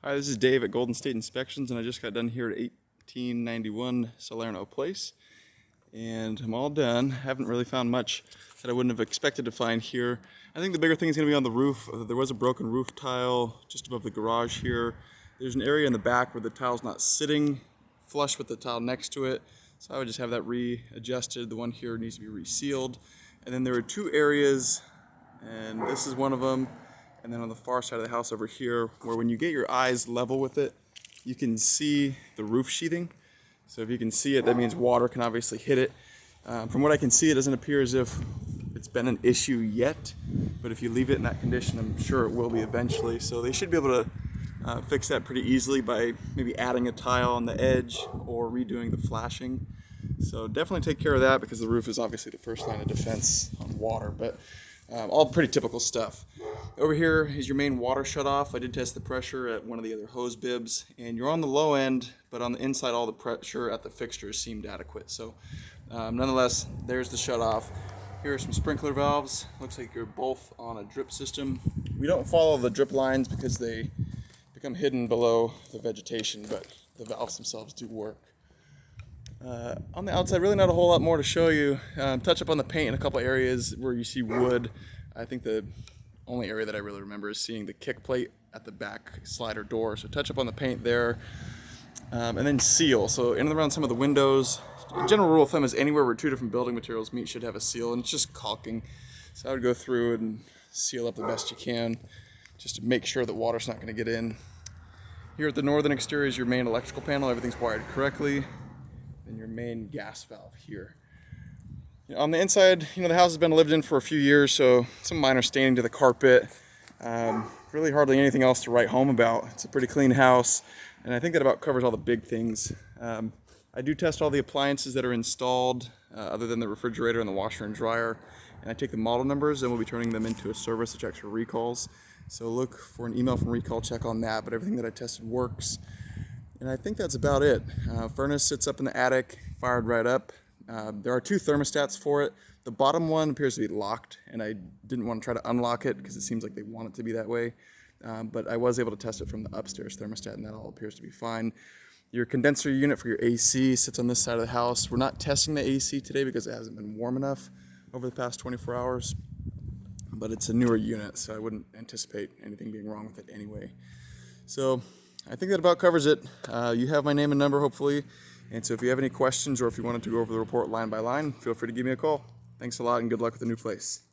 Hi, this is Dave at Golden State Inspections, and I just got done here at 1891 Salerno Place, and I'm all done. Haven't really found much that I wouldn't have expected to find here. I think the bigger thing is going to be on the roof. There was a broken roof tile just above the garage here. There's an area in the back where the tile's not sitting flush with the tile next to it, so I would just have that readjusted. The one here needs to be resealed. And then there are two areas, and this is one of them. And then on the far side of the house over here, where when you get your eyes level with it, you can see the roof sheathing. So if you can see it, that means water can obviously hit it. From what I can see, it doesn't appear as if it's been an issue yet, but if you leave it in that condition, I'm sure it will be eventually. So they should be able to fix that pretty easily by maybe adding a tile on the edge or redoing the flashing. So definitely take care of that, because the roof is obviously the first line of defense on water, but all pretty typical stuff. Over here is your main water shutoff. I did test the pressure at one of the other hose bibs, and you're on the low end, but on the inside all the pressure at the fixtures seemed adequate. So nonetheless, there's the shutoff. Here are some sprinkler valves. Looks like you're both on a drip system. We don't follow the drip lines because they become hidden below the vegetation, but the valves themselves do work. On the outside, really not a whole lot more to show you. Touch up on the paint in a couple areas where you see wood. I think the only area that I really remember is seeing the kick plate at the back slider door. So touch up on the paint there, and then seal. So in and around some of the windows. General rule of thumb is anywhere where two different building materials meet should have a seal, and it's just caulking. So I would go through and seal up the best you can, just to make sure that water's not going to get in. Here at the northern exterior is your main electrical panel. Everything's wired correctly. And your main gas valve here. On the inside, the house has been lived in for a few years, so some minor staining to the carpet. Really hardly anything else to write home about. It's a pretty clean house, and I think that about covers all the big things. I do test all the appliances that are installed, other than the refrigerator and the washer and dryer, and I take the model numbers, and we'll be turning them into a service to check for recalls. So look for an email from Recall Check on that, but everything that I tested works. And I think that's about it. Furnace sits up in the attic, fired right up. There are two thermostats for it. The bottom one appears to be locked, and I didn't want to try to unlock it because it seems like they want it to be that way. But I was able to test it from the upstairs thermostat, and that all appears to be fine. Your condenser unit for your AC sits on this side of the house. We're not testing the AC today because it hasn't been warm enough over the past 24 hours. But it's a newer unit, so I wouldn't anticipate anything being wrong with it anyway. So I think that about covers it. You have my name and number, hopefully. And so if you have any questions, or if you wanted to go over the report line by line, feel free to give me a call. Thanks a lot, and good luck with the new place.